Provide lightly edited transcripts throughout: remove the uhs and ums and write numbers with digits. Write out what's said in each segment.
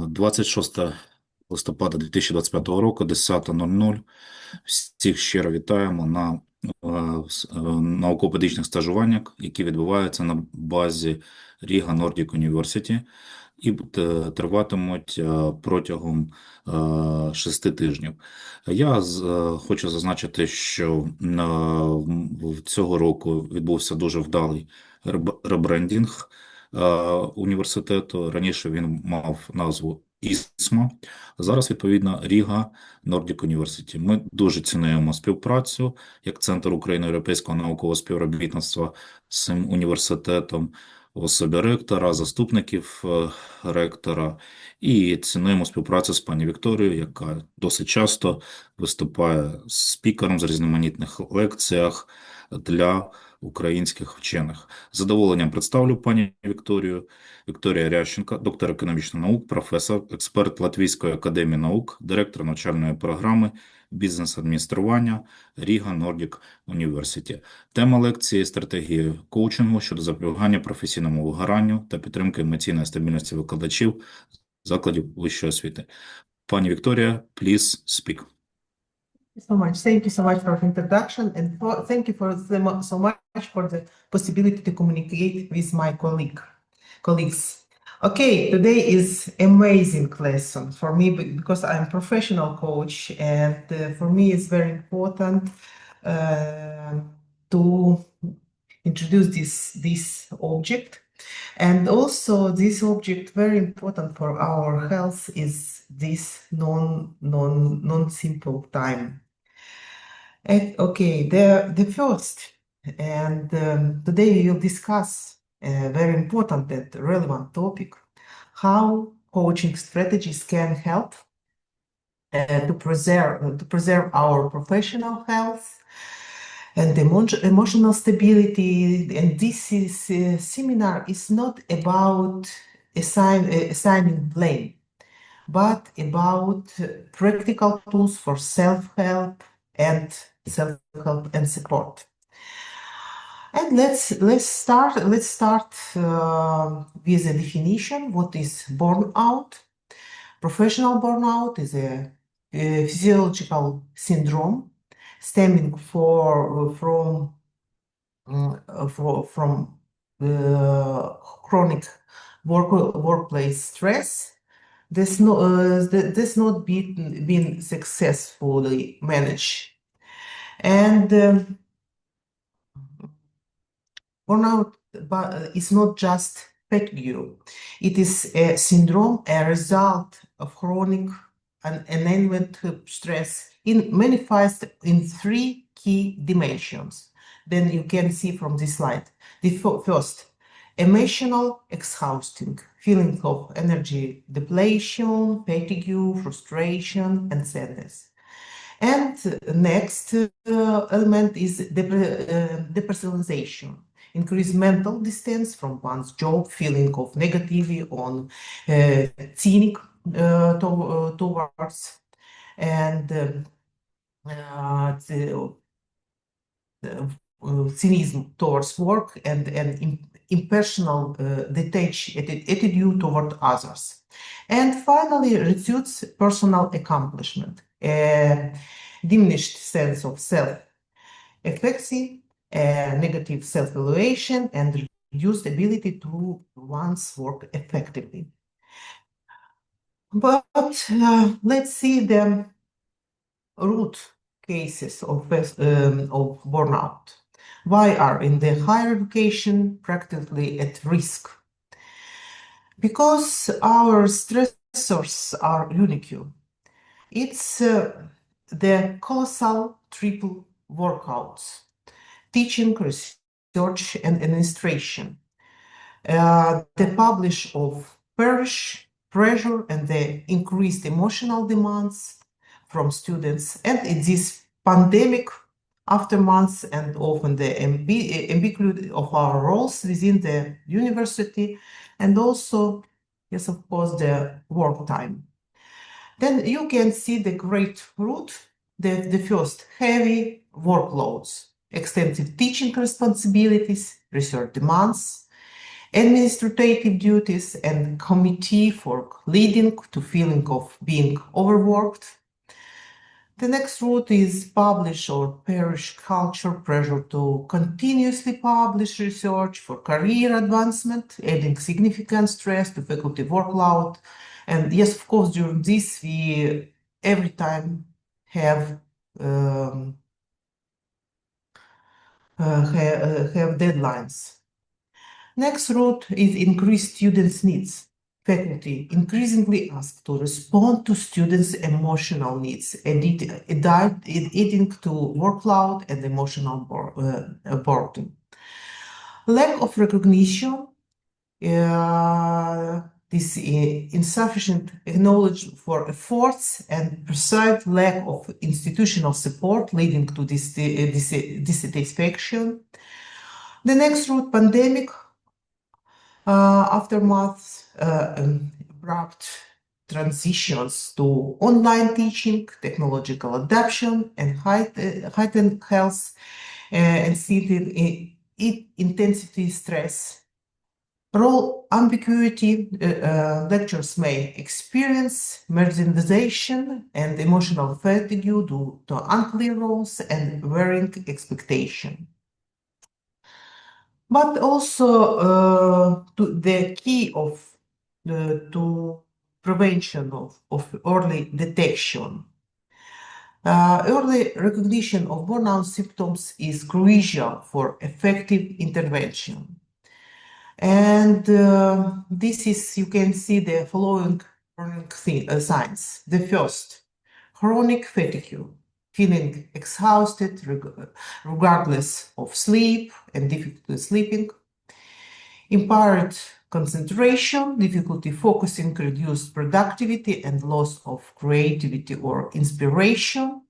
26 листопада 2025 року, 10:00. Всіх щиро вітаємо на науково-педагогічних стажуваннях, які відбуваються на базі Ріга Nordic University і триватимуть протягом 6 тижнів. Я хочу зазначити, що цього року відбувся дуже вдалий ребрендінг університету. Раніше він мав назву ІСМА, зараз, відповідно, Ріга Nordic University. Ми дуже цінуємо співпрацю як Центр українсько-європейського наукового співробітництва з цим університетом, в особі ректора, заступників ректора, і цінуємо співпрацю з пані Вікторією, яка досить часто виступає спікером з різноманітних лекціях для українських вчених. З задоволенням представлю пані Вікторію. Вікторія Рященко, доктор економічних наук, професор, експерт Латвійської академії наук, директор навчальної програми Бізнес-адміністрування Ріга Nordic University. Тема лекції «Стратегії коучингу щодо запобігання професійному вигоранню та підтримки емоційної стабільності викладачів закладів вищої освіти». Пані Вікторія, please speak. Thank you so much for the introduction, and thank you so much for the possibility to communicate with my colleagues. Okay, today is amazing lesson for me because I'm a professional coach, and for me it's very important to introduce this object. And also this object very important for our health is this non-simple time. Okay, the first, and today we will discuss a very important and relevant topic, how coaching strategies can help to preserve our professional health and emotional stability. And this seminar is not about assigning blame, but about practical tools for self-help and support. And let's start with a definition. What is burnout? Professional burnout is a physiological syndrome stemming from chronic workplace stress. This not been successfully managed. And burnout is not just fatigue. It is a syndrome, a result of chronic and uninterrupted stress. It manifests in 3 key dimensions. Then you can see from this slide. The first, emotional exhausting, feeling of energy depletion, fatigue, frustration, and sadness. And next element is depersonalization, increased mental distance from one's job, feeling of negativity on cynic towards, and cynicism towards work, and impersonal, detached attitude toward others. And finally, reduced personal accomplishment, a diminished sense of self-efficacy, negative self-evaluation, and reduced ability to one's work effectively. But let's see the root cases of burnout. Why are in the higher education practically at risk? Because our stressors are unique. It's the colossal triple workouts: teaching, research, and administration, the publish of pressure and the increased emotional demands from students, and in this pandemic aftermaths, and often the ambiguity of our roles within the university, and also, yes, of course, the work time. Then you can see the great root, the first, heavy workloads, extensive teaching responsibilities, research demands, administrative duties, and committee for leading to feeling of being overworked. The next route is publish or perish culture, pressure to continuously publish research for career advancement, adding significant stress to faculty workload. And yes, of course, during this, we every time have deadlines. Next route is increase students' needs. Faculty increasingly asked to respond to students' emotional needs, adding to workload and emotional burden. Lack of recognition, this insufficient acknowledgement for efforts and perceived lack of institutional support leading to dissatisfaction. The next route, pandemic, aftermath, abrupt transitions to online teaching, technological adoption, and heightened health and intensity stress. Role ambiguity, lecturers may experience marginalization and emotional fatigue due to unclear roles and varying expectation. But also the key of to prevention of early detection. Early recognition of burnout symptoms is crucial for effective intervention. And this is, you can see the following signs. The first, chronic fatigue, feeling exhausted regardless of sleep and difficulty sleeping, impaired concentration, difficulty focusing, reduced productivity, and loss of creativity or inspiration.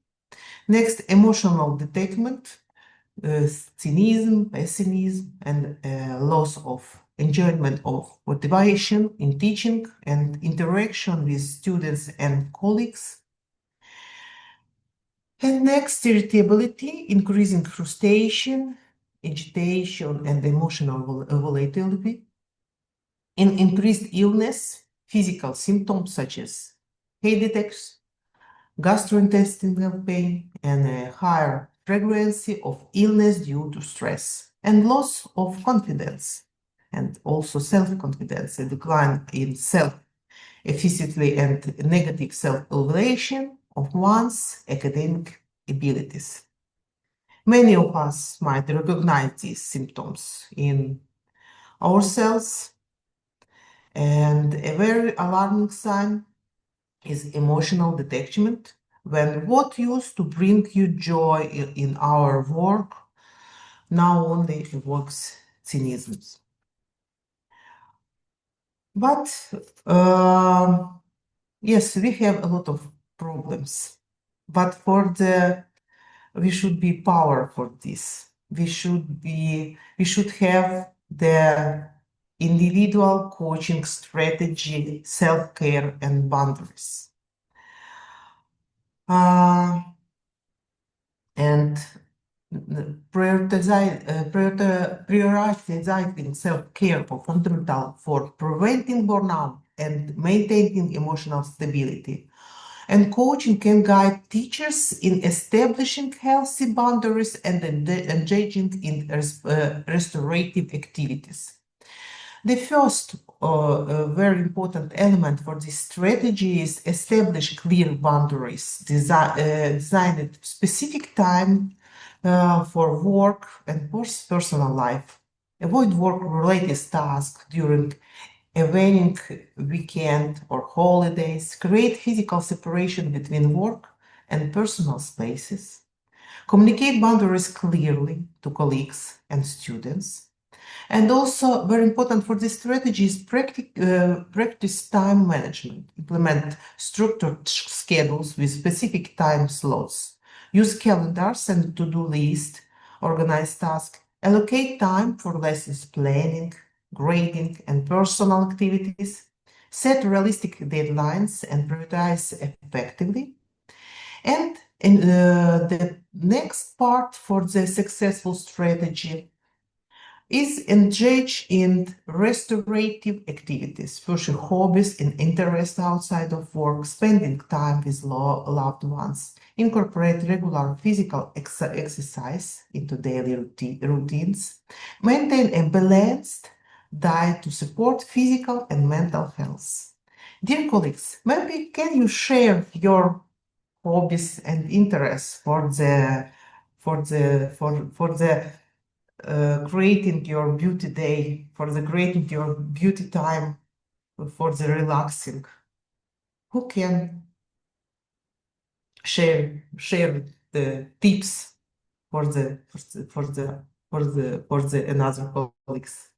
Next, emotional detachment, cynicism, pessimism, and loss of enjoyment of motivation in teaching and interaction with students and colleagues. And next, irritability, increasing frustration, agitation, and emotional volatility. In increased illness, physical symptoms such as headaches, gastrointestinal pain, and a higher frequency of illness due to stress, and loss of confidence, and also self-confidence, a decline in self-efficacy and negative self-evaluation of one's academic abilities. Many of us might recognize these symptoms in ourselves, and a very alarming sign is emotional detachment, when what used to bring you joy in our work now only evokes cynicism. But yes, we have a lot of problems, but we should be power for this. We should have the individual coaching strategy, self-care, and boundaries. And prioritizing self-care for fundamental for preventing burnout and maintaining emotional stability. And coaching can guide teachers in establishing healthy boundaries and engaging in restorative activities. The first very important element for this strategy is establish clear boundaries, designed specific time for work and personal life. Avoid work-related tasks during a waning weekend or holidays. Create physical separation between work and personal spaces. Communicate boundaries clearly to colleagues and students. And also, very important for this strategy is practice time management. Implement structured schedules with specific time slots. Use calendars and to-do lists. Organize tasks. Allocate time for lessons planning, grading, and personal activities. Set realistic deadlines and prioritize effectively. And in the next part for the successful strategy, is engaged in restorative activities, pursuing hobbies and interests outside of work, spending time with loved ones, incorporate regular physical exercise into daily routines, maintain a balanced diet to support physical and mental health. Dear colleagues, maybe can you share your hobbies and interests for the creating your beauty day, for the creating your beauty time, for the relaxing? Who can share the tips for the another colleagues?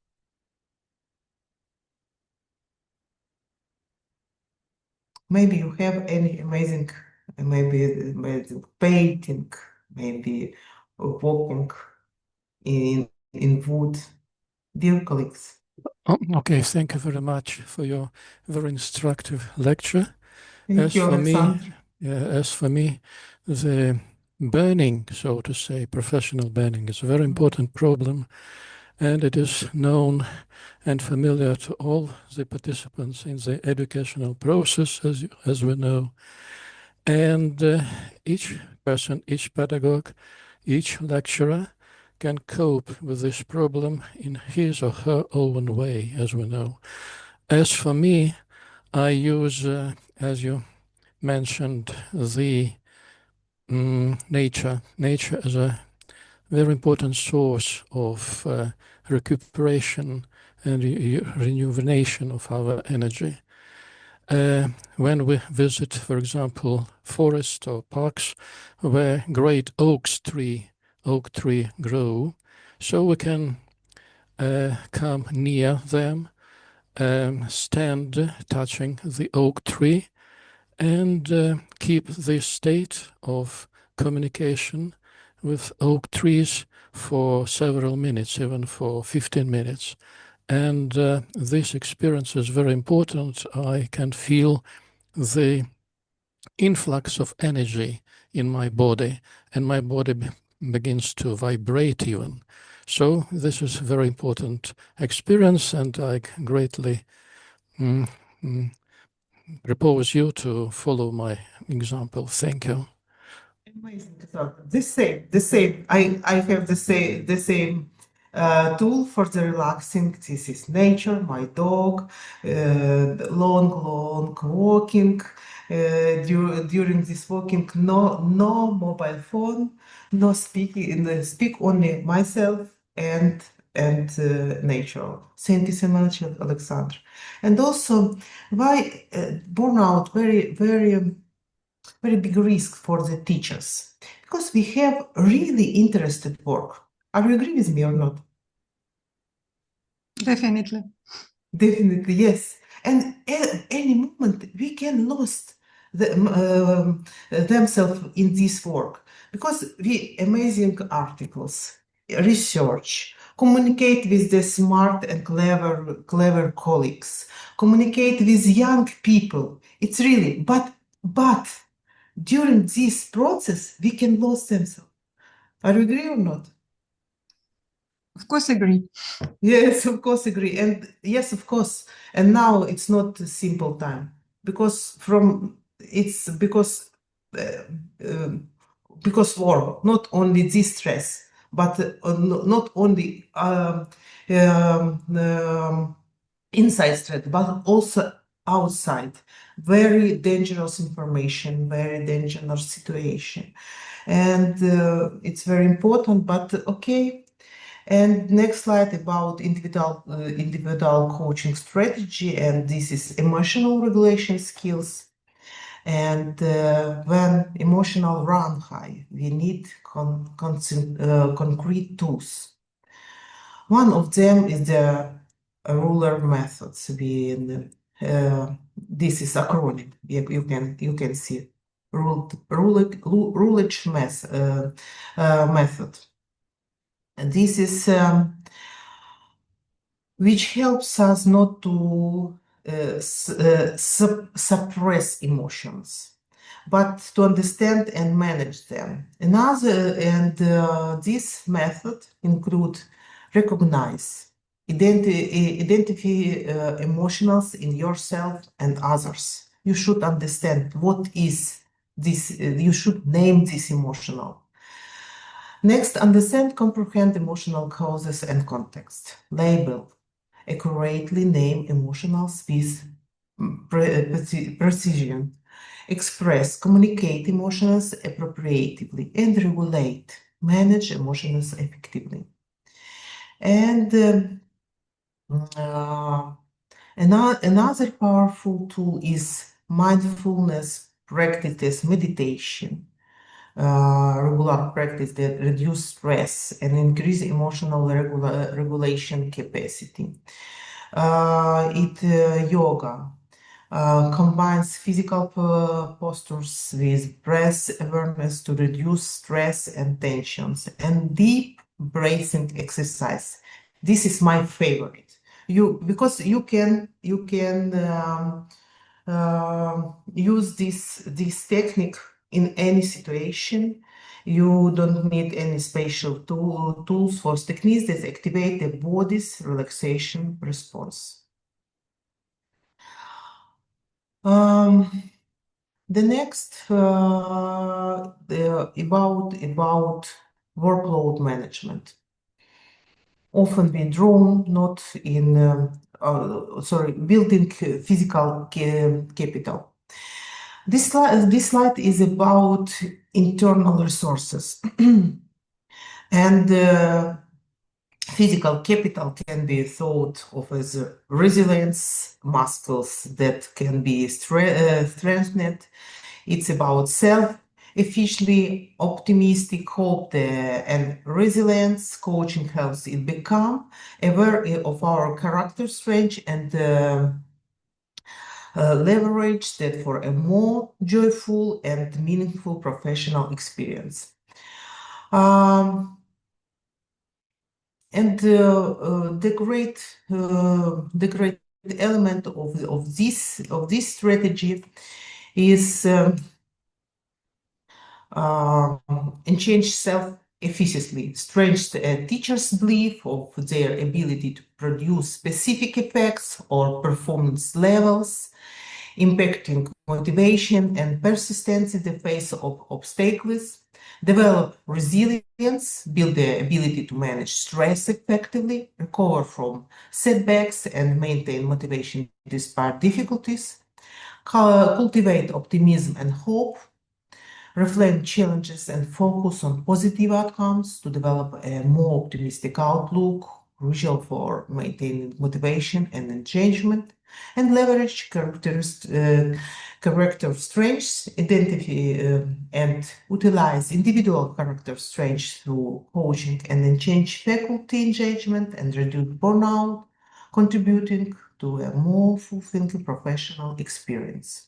Maybe you have any amazing painting, maybe walking in wood. Dear colleagues. Okay, thank you very much for your very instructive lecture. Thank you, Alexander. As for me, the burning, so to say, professional burning is a very important problem, and it is known and familiar to all the participants in the educational process, as we know. And each person, each pedagogue, each lecturer can cope with this problem in his or her own way, as we know. As for me, I use, as you mentioned, the nature as a very important source of recuperation and rejuvenation of our energy. When we visit, for example, forests or parks where great oak tree grow, so we can come near them, stand touching the oak tree, and keep this state of communication with oak trees for several minutes, even for 15 minutes. And this experience is very important. I can feel the influx of energy in my body, and my body begins to vibrate even. So this is a very important experience, and I greatly propose you to follow my example. Thank you. Amazing. The same. I have the same tool for the relaxing. This is nature, my dog, long walking. During this walking, no mobile phone, no speaking, speak only myself and nature. Thank you so much, Alexander. And also, why burnout very big risk for the teachers, because we have really interested work. Are you agree with me or not? Definitely. Definitely, yes. And at any moment we can lose themselves in this work, because we amazing articles, research, communicate with the smart and clever colleagues, communicate with young people. It's really, but during this process, we can lose themselves. Are you agree or not? Of course, agree. Yes, of course, agree. And yes, of course. And now it's not a simple time, because war, not only this stress, but not only inside stress, but also outside. Very dangerous information, very dangerous situation. And it's very important, but okay. And next slide about individual coaching strategy, and this is emotional regulation skills. And when emotional run high, we need concrete tools. One of them is the ruler methods. This is acronym. You can see rulage method. And this is which helps us not to suppress emotions, but to understand and manage them. This method includes recognize, identify emotions in yourself and others. You should understand what is this, you should name this emotional. Next, understand, comprehend emotional causes and context. Label, accurately name emotions with precision. Express, communicate emotions appropriately, and regulate, manage emotions effectively. And another powerful tool is mindfulness practices, meditation, regular practice that reduce stress and increase emotional regulation capacity. Yoga combines physical postures with breath awareness to reduce stress and tensions, and deep breathing exercise. This is my favorite. Because you can use this technique in any situation. You don't need any special tools for techniques that activate the body's relaxation response. The next about workload management. Often been drawn not in building physical capital. This slide is about internal resources, and physical capital can be thought of as resilience, muscles that can be strengthened. It's about self-efficiently optimistic hope and resilience. Coaching helps it become aware of our character strength and leverage that for a more joyful and meaningful professional experience. And the great element of this strategy is change self-efficacy, strengthen teachers' belief of their ability to produce specific effects or performance levels, impacting motivation and persistence in the face of obstacles, develop resilience, build the ability to manage stress effectively, recover from setbacks, and maintain motivation despite difficulties, cultivate optimism and hope, reflect challenges and focus on positive outcomes to develop a more optimistic outlook, crucial for maintaining motivation and engagement, and leverage character strengths, identify and utilize individual character strengths through coaching and enhance faculty engagement and reduce burnout, contributing to a more fulfilling professional experience.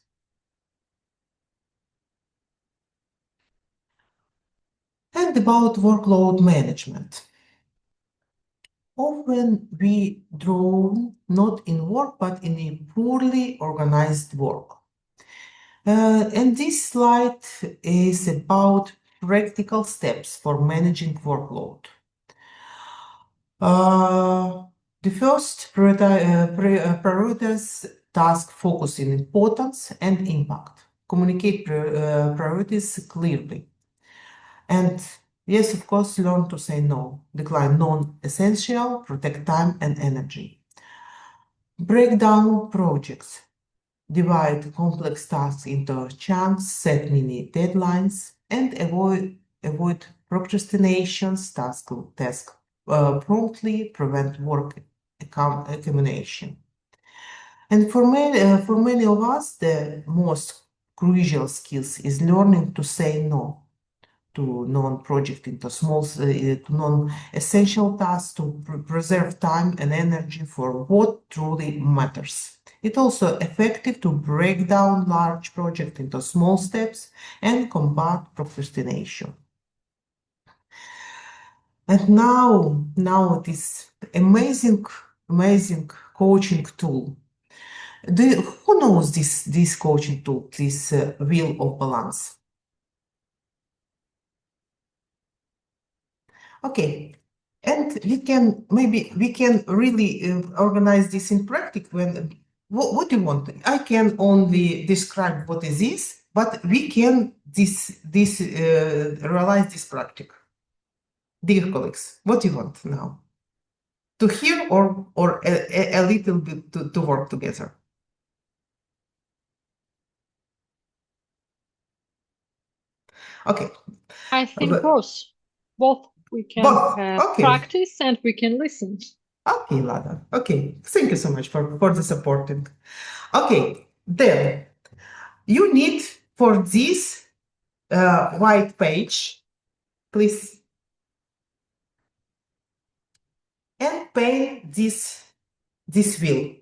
And about workload management. Often we drown not in work, but in a poorly organized work. And this slide is about practical steps for managing workload. The first prioritize task focus in importance and impact. Communicate priorities clearly. And yes, of course, learn to say no. Decline non-essential, protect time and energy. Break down projects. Divide complex tasks into chunks, set mini deadlines, and avoid procrastinations, task promptly, prevent work accumulation. And for many of us, the most crucial skills is learning to say no to non-project into small, to non-essential tasks, to preserve time and energy for what truly matters. It's also effective to break down large projects into small steps and combat procrastination. And now this amazing coaching tool. Who knows this coaching tool, this wheel of balance? Okay, And we can really organize this in practice when, what do you want? I can only describe what is this, but we can realize this practice. Dear colleagues, what do you want now? To hear or a little bit to work together? Okay. I think But- both. Both we can Both, okay. practice and we can listen. Okay, Lada. Okay, thank you so much for the supporting. Okay, then you need for this white page, please, and paint this wheel.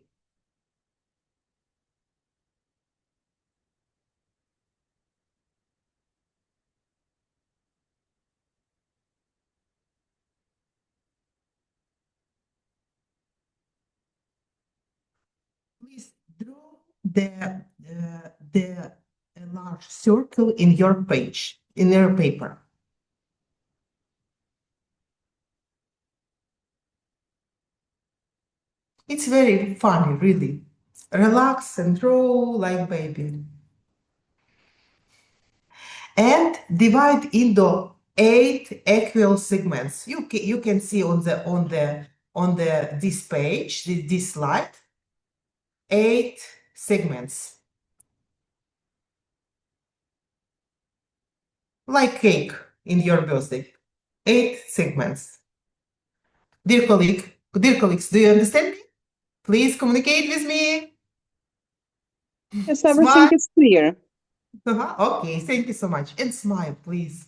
Please draw the large circle in your page, in your paper. It's very funny, really. Relax and draw like baby. And divide into 8 equal segments. You can see on this page, this slide, 8 segments. Like cake in your birthday. 8 segments. Dear colleagues, do you understand me? Please communicate with me. Yes, everything is clear. Okay, thank you so much. And smile, please.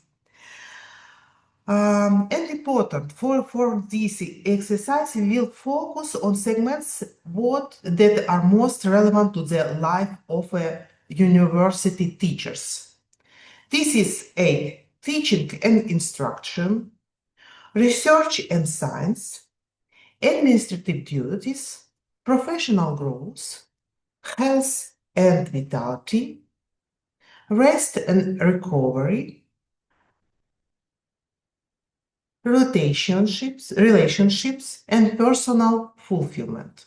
And important for this exercise, we will focus on segments that are most relevant to the life of a university teachers. This is a teaching and instruction, research and science, administrative duties, professional growth, health and vitality, rest and recovery, relationships, and personal fulfillment.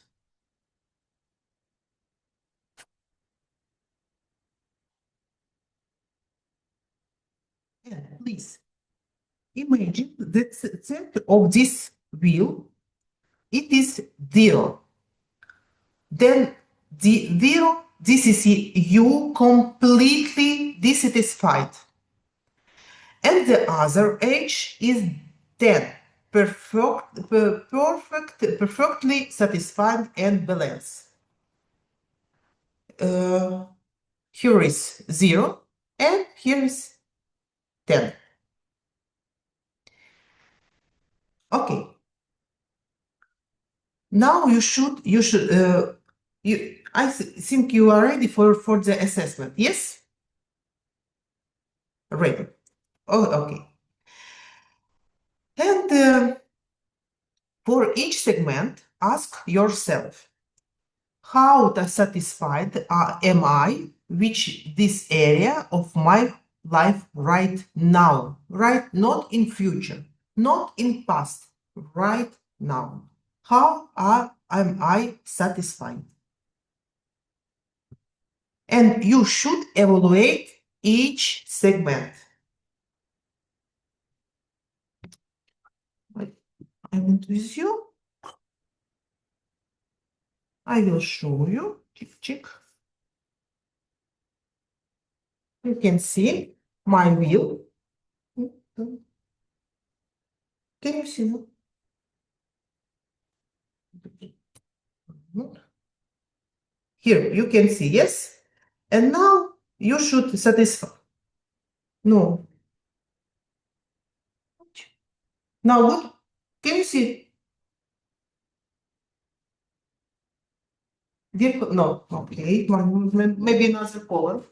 And please imagine that the center of this wheel, it is 0. Then the 0, this is you completely dissatisfied. And the other edge is 10, perfectly satisfied and balanced. Here is 0 and here is 10. Okay. Now I think you are ready for the assessment. Yes? Ready. Oh, okay. And for each segment, ask yourself, how satisfied am I with this area of my life right now? Right, not in future, not in past, right now. How am I satisfied? And you should evaluate each segment. I want with you. I will show you. Check. You can see my wheel. Can you see? Here you can see, yes? And now you should satisfy. No. Now look, can you see? No, okay, one movement, maybe another color.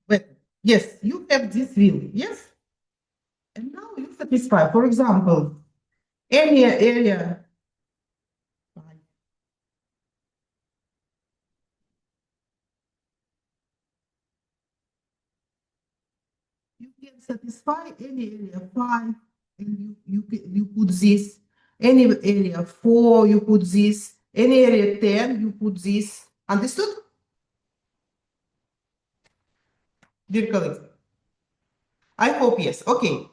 But yes, you have this wheel, yes? And now you satisfy, for example, any area. You can satisfy any area 5, and you put this. Any area 4, you put this. Any area 10, you put this. Understood? Dear colleagues, I hope yes. Okay.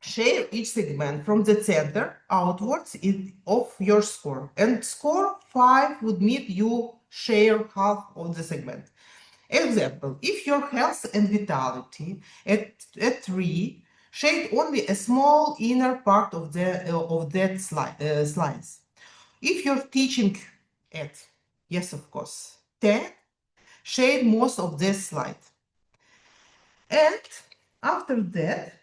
Share each segment from the center outwards of your score. And score 5 would mean you share half of the segment. Example, if your health and vitality at 3, shade only a small inner part of that slice. If you're teaching at, yes, of course, 10, shade most of this slide. And after that,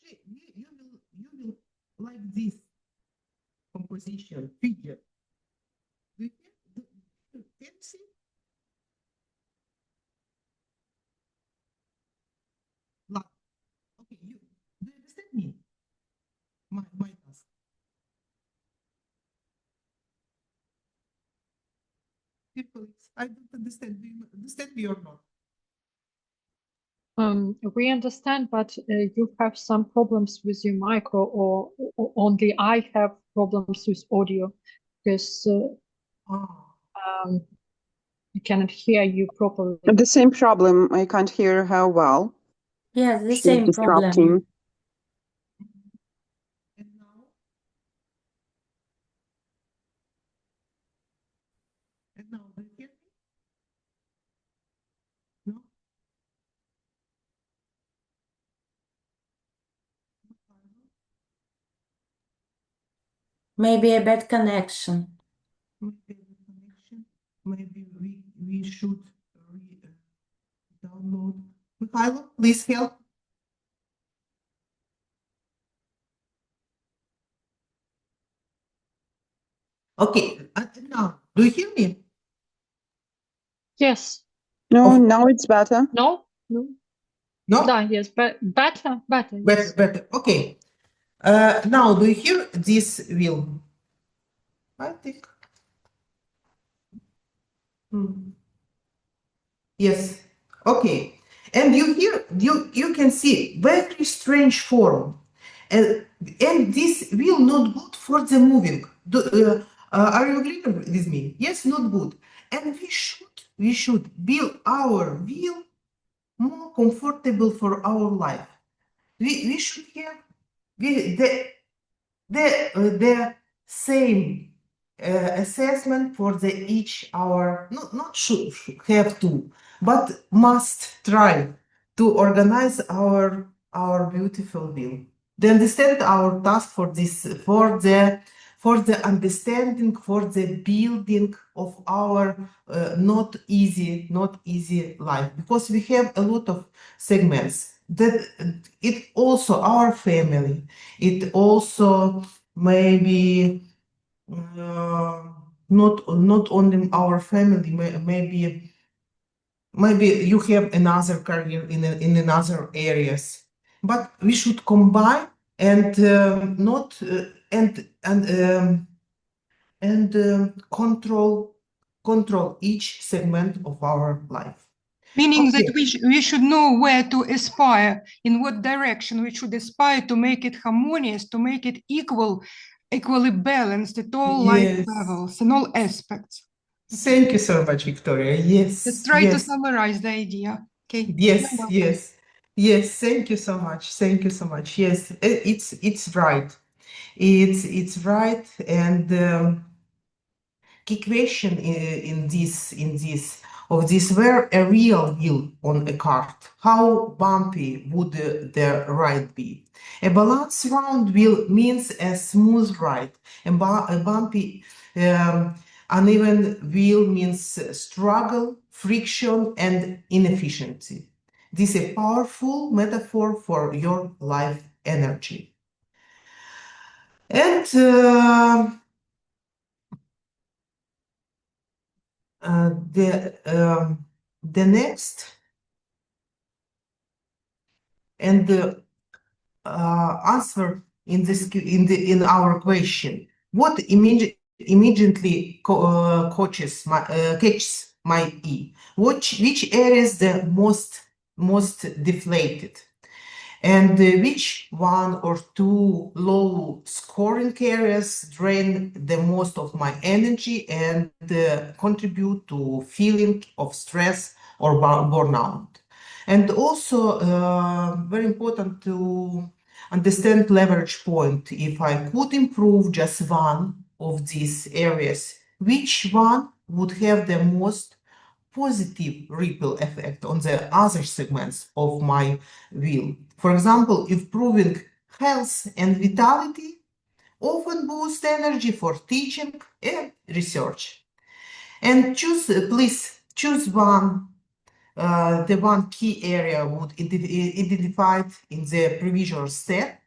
you will like this composition figure. Can you see? Like, okay, do you understand me? My task. People, I don't understand. Do you understand me or not? We understand, but you have some problems with your micro, or only I have problems with audio, because I cannot hear you properly. The same problem. I can't hear her well. Yeah, the She's same disrupting. problem. And now? And now, do you hear me? No? Maybe a bad connection. Maybe the connection. Maybe we should download. Mihайло, please help. Okay, now, do you hear me? Yes. No, Of- now it's better. No? No? No? Da, yes, but better, yes. Better. Okay. Now, do you hear this wheel? I think. Yes. Okay. And you can see very strange form. And this wheel not good for the moving. Are you agree with me? Yes, not good. And we should build our wheel more comfortable for our life. We should have the same assessment for the each hour. Not should have to, but must try to organize our beautiful wheel. They understand our task for this, for the understanding, for the building of our not easy life, because we have a lot of segments. That it also our family, it also maybe not only our family, maybe you have another career in another areas, but we should combine and control each segment of our life. Meaning that Okay. we should know where to aspire, in what direction we should aspire to make it harmonious, to make it equally balanced at all life Yes. levels and all aspects. Thank you so much, Victoria. Yes. Let's try to yes. summarize the idea. Okay. Yes, You're welcome. yes. Thank you so much. Thank you so much. Yes, it's right. It's right. And key question in this were a real wheel on a cart. How bumpy would the ride be? A balanced round wheel means a smooth ride. A bumpy uneven wheel means struggle, friction, and inefficiency. This is a powerful metaphor for your life energy. And The next and the answer in this in our question, what immediately catches my eye? Which areas the most deflated? And which one or two low scoring areas drain the most of my energy and contribute to feeling of stress or burnout? And also very important to understand leverage point. If I could improve just one of these areas, which one would have the most positive ripple effect on the other segments of my will? For example, improving health and vitality often boost energy for teaching and research. And please choose one, the one key area would identified in the previous step,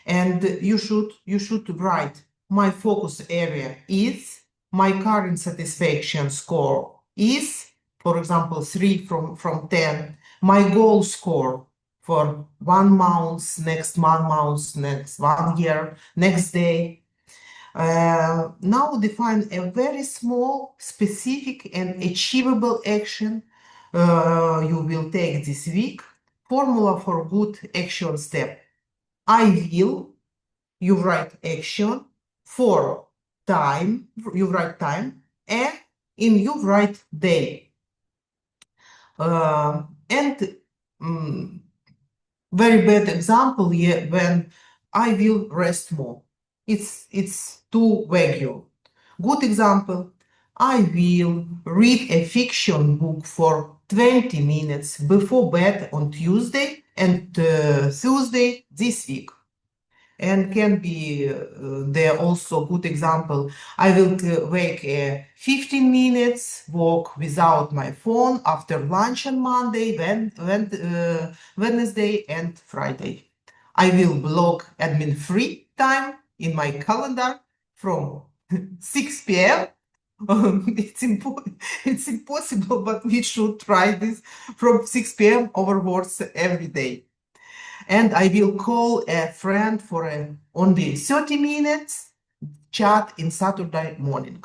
and you should write: my focus area is, my current satisfaction score is, for example, 3 from 10, my goal score for 1 month, next 1 month, next 1 year, next day. Now define a very small, specific and achievable action you will take this week. Formula for good action step: I will, you write action, for time, you write time, and in you write day. Very bad example here, when I will rest more. It's too vague. Good example: I will read a fiction book for 20 minutes before bed on Tuesday and Thursday this week. And can be there also good example: I will take a 15 minutes walk without my phone after lunch on Monday, Wednesday and Friday. I will block admin free time in my calendar from 6 p.m. It's impossible, but we should try this, from 6 p.m. onwards every day. And I will call a friend for only 30 minutes chat in Saturday morning.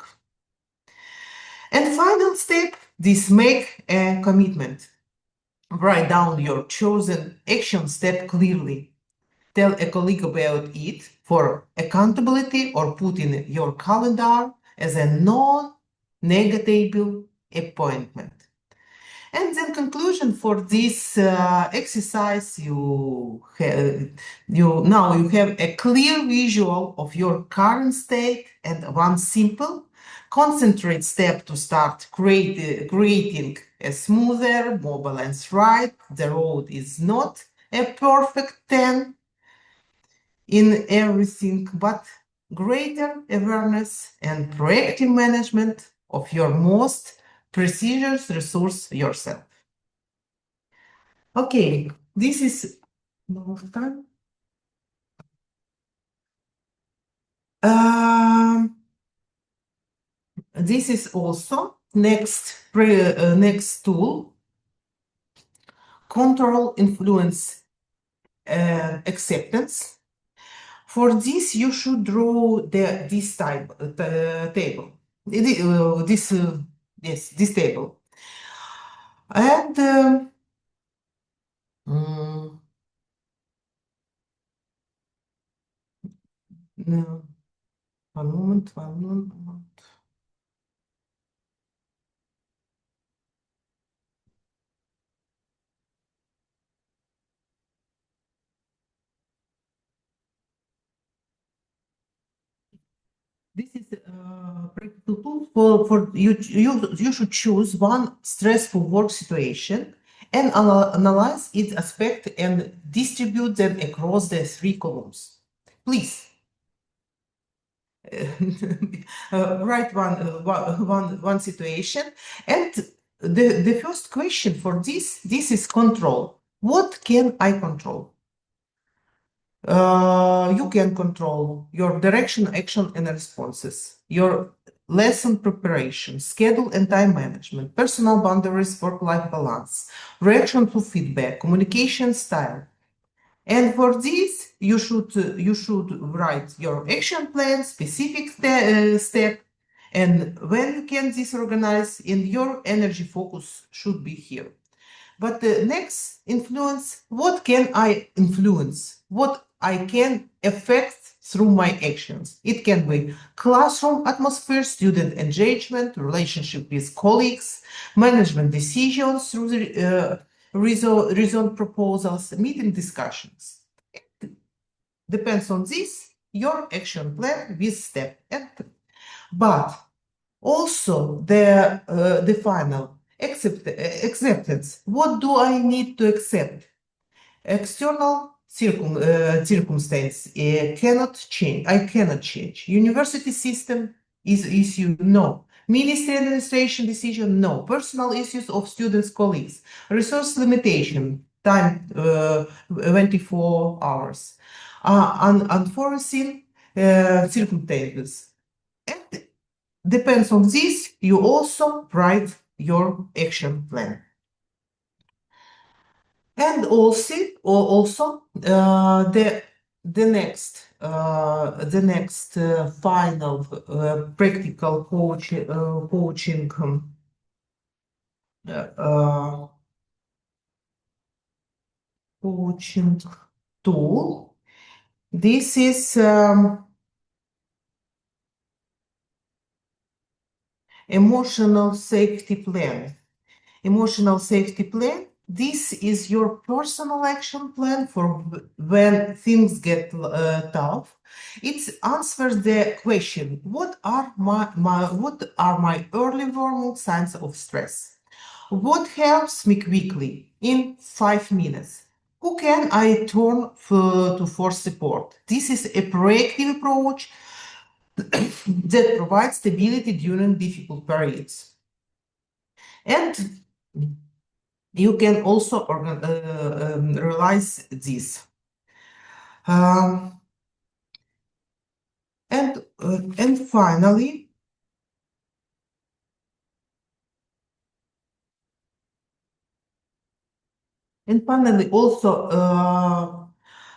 And final step, this: make a commitment. Write down your chosen action step clearly. Tell a colleague about it for accountability, or put in your calendar as a non-negatable appointment. And then conclusion for this exercise: now you have a clear visual of your current state and one simple, concentrate step to start creating a smoother, more balanced ride. The road is not a perfect 10 in everything, but greater awareness and proactive management of your most precious resource, yourself. Okay, this is more time. This is also next tool: control, influence, acceptance. For this, you should draw this table. This table. And no, one moment. This is a practical tool for you. You should choose one stressful work situation and analyze its aspect and distribute them across the 3 columns. Please write one situation. And the first question for this is control. What can I control? You can control your direction, action, and responses, your lesson preparation, schedule and time management, personal boundaries, work-life balance, reaction to feedback, communication style. And for this, you should write your action plan, specific step, and when you can disorganize, and your energy focus should be here. But the next influence, what can I influence? What I can affect through my actions? It can be classroom atmosphere, student engagement, relationship with colleagues, management decisions through the reason proposals, meeting discussions. It depends on this, your action plan with step. But also the final acceptance. What do I need to accept? External circumstance cannot change. I cannot change. University system is issue, no. Ministry administration decision, no. Personal issues of students, colleagues. Resource limitation, time 24 hours. Unforeseen circumstances. And depends on this, you also write your action plan. And also the next final practical coaching coaching tool. This is emotional safety plan. Emotional safety plan. This is your personal action plan for when things get tough. It answers the question: what are my early warning signs of stress? What helps me quickly in 5 minutes? Who can I turn for support? This is a proactive approach that provides stability during difficult periods. And you can also realize this. And finally, also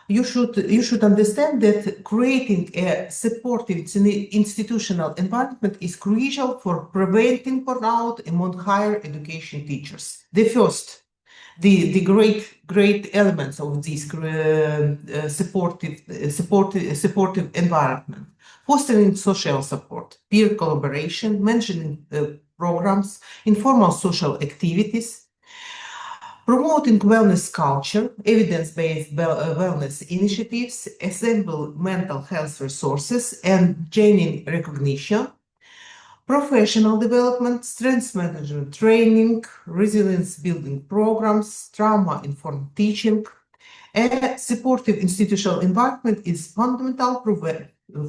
you should understand that creating a supportive institutional environment is crucial for preventing burnout among higher education teachers. The first, the great elements of this supportive environment: fostering social support, peer collaboration, mentoring programs, informal social activities, promoting wellness culture, evidence-based wellness initiatives, assemble mental health resources and gaining recognition, professional development, strengths management training, resilience building programs, trauma-informed teaching. A supportive institutional environment is fundamental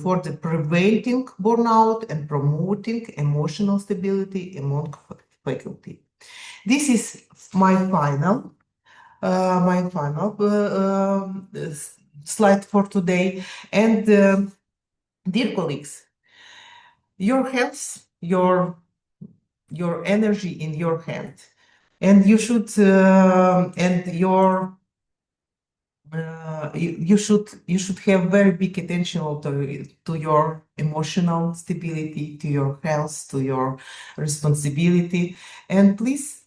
for the preventing burnout and promoting emotional stability among faculty. This is my final slide for today. And dear colleagues, your health, your energy in your hand, and you should you should have very big attention to your emotional stability, to your health, to your responsibility, and please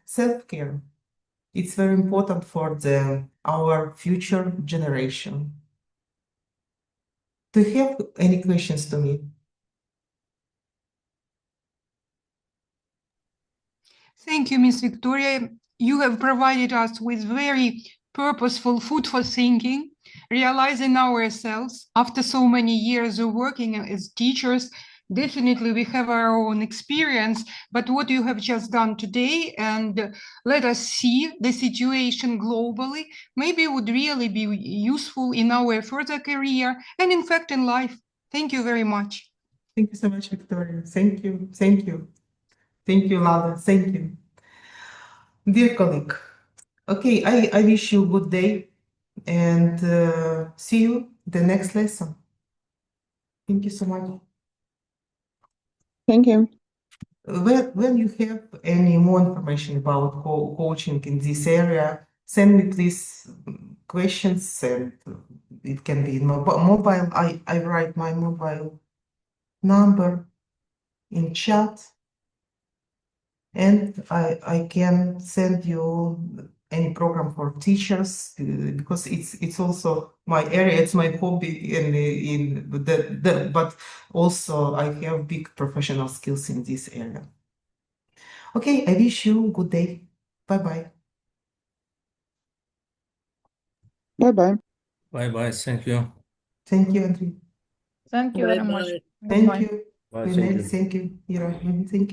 self-care. It's very important for our future generation. Do you have any questions to me? Thank you, Ms. Victoria. You have provided us with very purposeful food for thinking, realizing ourselves after so many years of working as teachers. Definitely we have our own experience, but what you have just done today and let us see the situation globally, maybe would really be useful in our further career and in fact in life. Thank you very much. Thank you so much, Victoria. Thank you. Thank you. Thank you, Lada. Thank you. Dear colleague, okay, I wish you a good day and see you the next lesson. Thank you so much. Thank you. When you have any more information about coaching in this area, send me please questions, and it can be in mobile. I write my mobile number in chat, and I can send you any program for teachers, because it's also my area, it's my hobby, but also I have big professional skills in this area. Okay, I wish you a good day. Bye-bye. Bye-bye. Bye-bye. Thank you. Thank you, Andrew. Thank you very much. Thank Bye. you. Bye, Thank you, Ira. Thank you.